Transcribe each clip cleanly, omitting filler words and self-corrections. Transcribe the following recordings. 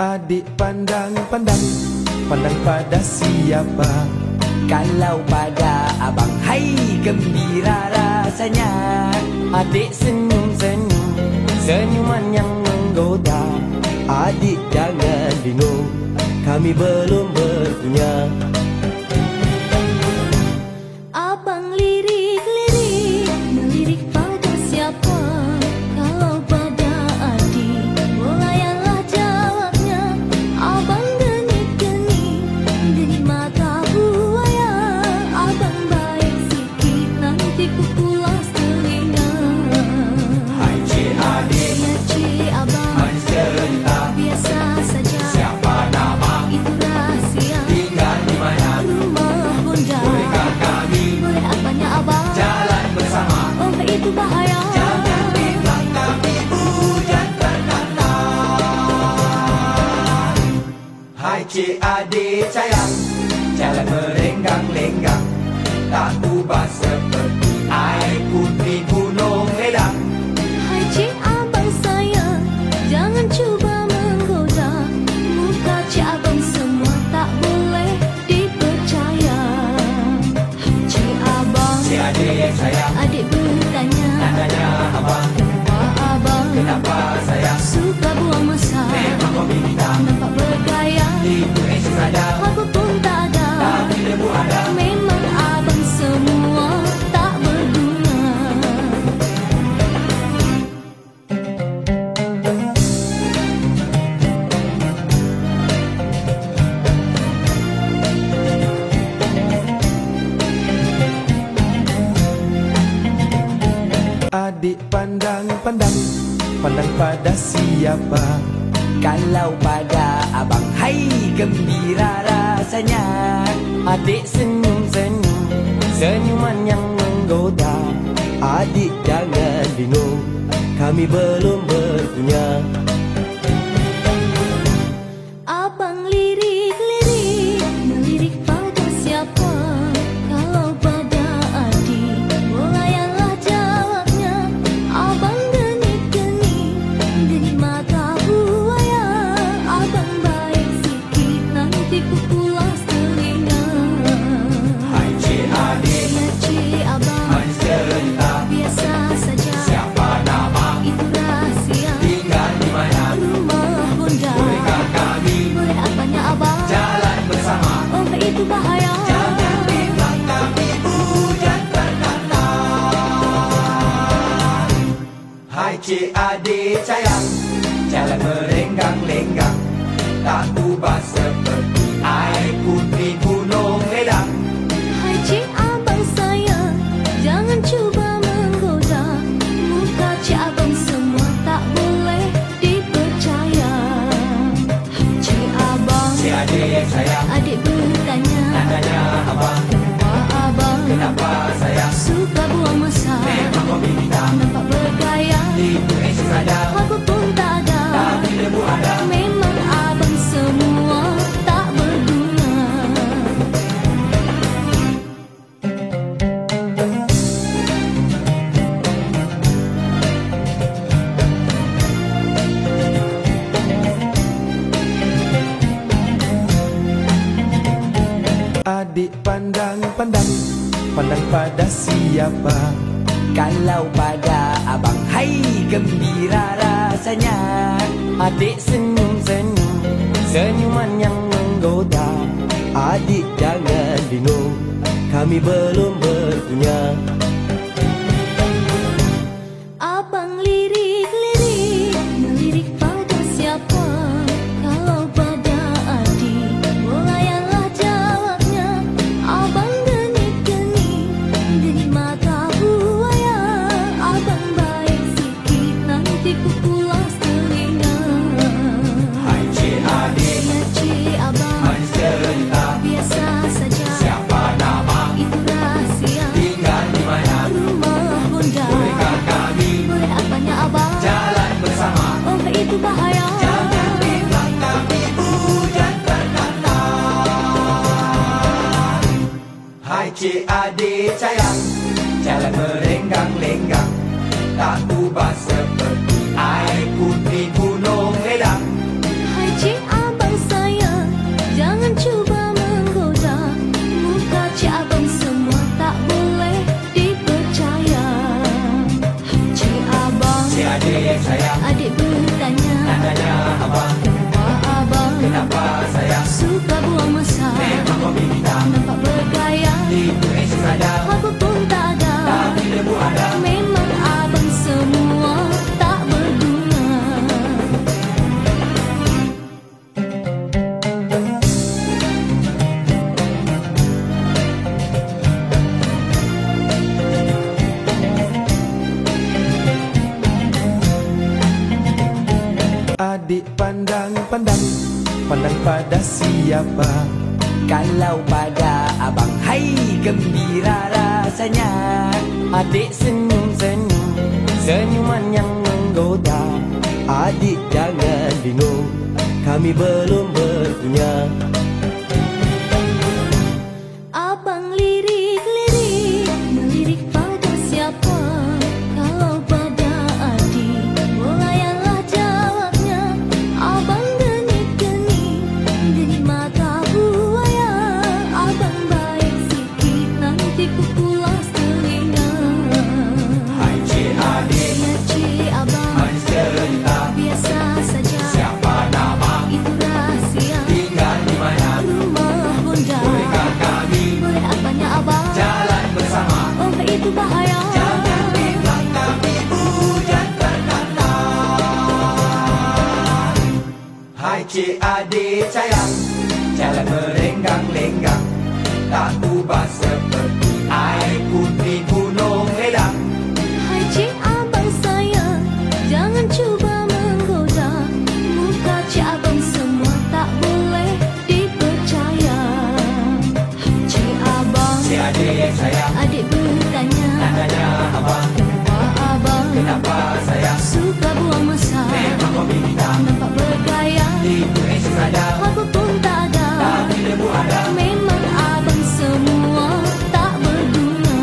Adik pandang pada siapa? Kalau pada abang, hai gembira rasanya. Adik senyum-senyum, senyuman yang menggoda. Adik jangan bingung, kami belum berpunya. Abang lirik-lirik, melirik pada siapa? Kalau pada adik, melayanlah jawabnya. Abang denik-denik, denik mata buaya. Abang baik sikit, nanti ku pulas telinga. Hai cik adik, Ya cik abang, manis cerita. biasa saja. Siapa nama? Itu rahasia. Tinggal di mana? Rumah bunda. Bolehkah kami Boleh apanya abang? jalan bersama? Oh itu bahaya. Jangan bilang kami hujan terkata. Hai cik adik sayang, jalan merenggang-lenggang, tak ubah seperti air putih gunung ledang. Hai cik abang sayang, jangan cuba menggoda. Muka cik abang semua tak boleh dipercaya. Hai cik abang, Cik adik yang sayang, adik bertanya, tanya abang, kenapa abang kenapa sayang? suka buang masa? Memang kau bintang, Nampak bergaya, itu esok saja, aku pun tak ada. tapi debu ada. Memang abang semua tak berguna. Adik pandang pada siapa? Kalau pada abang, hai gembira rasanya. Adik senyum-senyum, senyuman yang menggoda. Adik jangan bingung, kami belum berpunya. Abang lirik-lirik, melirik pada siapa? Kalau pada adik, melayanlah jawabnya. Abang denik-denik, denik mata buaya. Abang baik sikit, nanti ku pulas telinga. Hai cik adik, Ya cik abang, manis cerita. biasa saja. Siapa nama? Itu rahasia. Tinggal di mana? Rumah bunda. Bolehkah kami Boleh apanya abang? jalan bersama? Oh itu bahaya. Jangan bilang kami hujan terkata. Hai cik adik sayang, jalan merenggang-lenggang, tak ubah seperti air putih gunung ledang. Hai cik abang sayang, jangan cuba menggoda. Muka cik abang semua tak boleh dipercaya. Hai cik abang, Cik adik yang sayang, adik bertanya, tanya abang, kenapa abang kenapa sayang? suka buang masa? Memang kau bintang, Nampak bergaya, itu esok saja, aku pun tak ada. tapi debu ada. Memang abang semua tak berguna. Adik pandang pada siapa? Kalau pada abang, hai gembira rasanya. Adik senyum-senyum, senyuman yang menggoda. Adik jangan bingung, kami belum berpunya. Abang lirik-lirik, melirik pada siapa? Kalau pada adik, melayanlah jawabnya. Abang denik-denik, denik mata buaya. Abang baik sikit, nanti ku pulas telinga. Hai cik adik, Ya cik abang, manis cerita. biasa saja. Siapa nama? Itu rahasia. Tinggal di mana? Rumah bunda. Bolehkah kami Boleh apanya abang? jalan bersama? Oh itu bahaya. Jangan bilang kami hujan terkata. Hai cik adik sayang, jalan merenggang-lenggang, tak ubah seperti air putih gunung ledang. Hai cik pandang pada siapa? Kalau pada abang, hai gembira rasanya. Adik senyum-senyum, senyuman yang menggoda. Adik jangan bingung, kami belum berpunya. Abang lirik-lirik, melirik pada siapa? Kalau pada adik, bolayalah jawabnya. Abang denik-denik, denik mata buaya. Abang baik sikit, nanti ku pulas telinga. Hai cik adik, Ya cik abang, manis cerita. biasa saja. Siapa nama, Itu rahasia. tinggal di mana? Rumah bunda, Bolehkah kami boleh apanya abang? jalan bersama? Oh itu bahaya. Jangan bilang kami hujan berkata. Hai cik adik sayang, jalan merenggang-lenggang, tak ubah seperti air putih gunung ledang. Hai cik abang sayang, jangan cuba menggoda. Muka cik abang semua tak boleh dipercaya. Hai cik abang, Cik adik sayang, adik bertanya, tanya abang, kenapa abang kenapa sayang? suka buang masa? Memang kau bintang, Nampak bergaya, itu esok saja, apa pun tak ada. tapi debu ada. Memang abang semua tak berguna.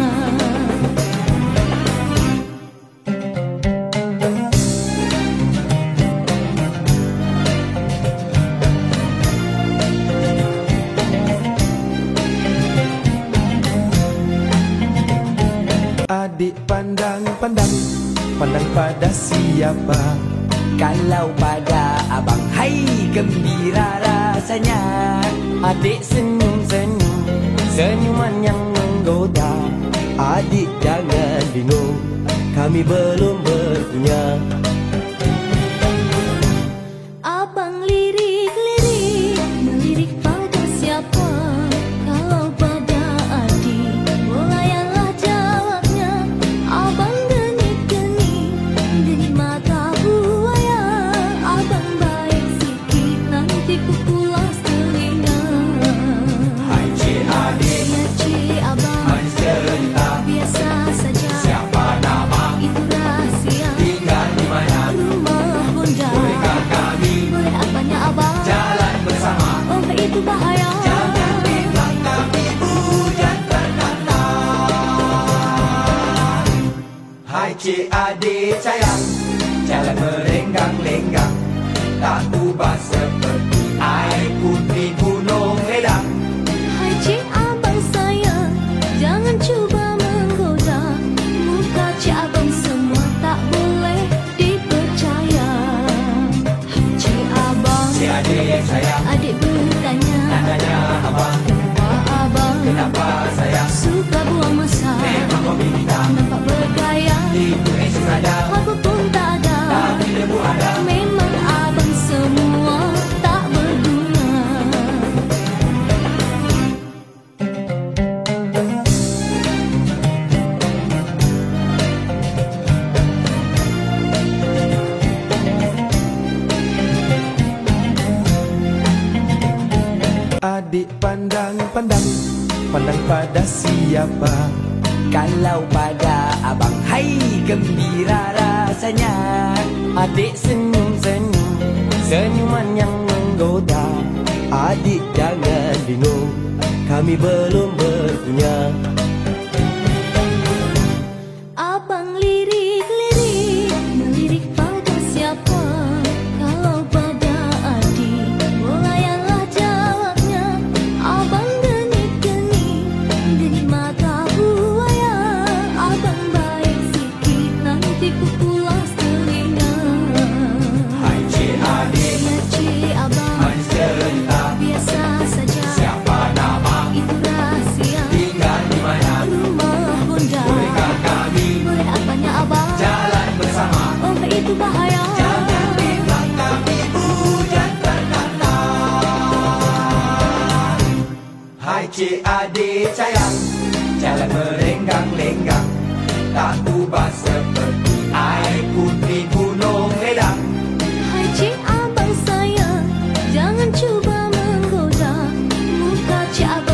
Adik pandang-pandang, pandang pada siapa? Kalau pada abang, hai gembira rasanya. Adik senyum-senyum, senyuman yang menggoda. Adik jangan bingung, kami belum berpunya. Abang lirik-lirik, melirik pada siapa? Kalau pada adik, bolayalah jawabnya. Abang denik-denik, denik mata buaya. Abang baik sikit, nanti ku pulas telinga. Hai cik adik, Ya cik abang, manis cerita. biasa saja. Siapa nama, Itu rahasia. tinggal di mana? Rumah bunda, Bolehkah kami boleh apanya abang? jalan bersama? Oh itu bahaya. Jangan bilang kami hujan berkata. Hai cik adik sayang, jalan merenggang-lenggang, tak ubah seperti air putih gunung ledang. Hai cik abang sayang, jangan cuba menggoda. Muka cik abang semua tak boleh dipercaya. Hai cik abang, Cik adik sayang, adik bertanya, tanya abang, kenapa abang kenapa sayang? suka buang masa? Memang kau bintang, Nampak bergaya, itu esok saja, apa pun tak ada. tapi debu ada. Memang abang semua tak berguna. Adik pandang-pandang, pandang pada siapa? Kalau pada abang, hai gembira rasanya. Adik senyum-senyum, senyuman yang menggoda. Adik jangan bingung, kami belum berpunya. Abang lirik-lirik, melirik pada siapa? Kalau pada adik, bolayalah jawabnya. Abang denik-denik, denik mata buaya. Abang baik sikit, nanti ku pulas telinga. Hai cik adik, Ya cik abang, manis cerita. biasa saja. Siapa nama, Itu rahasia. tinggal di mana? Rumah bunda, Bolehkah kami boleh apanya abang? jalan bersama? Oh itu bahaya. Jangan bilang kami hujan berkata. Hai cik adik sayang, jalan merenggang-lenggang, tak ubah seperti air putih gunung ledang. Hai cik abang sayang, jangan cuba Cik Abang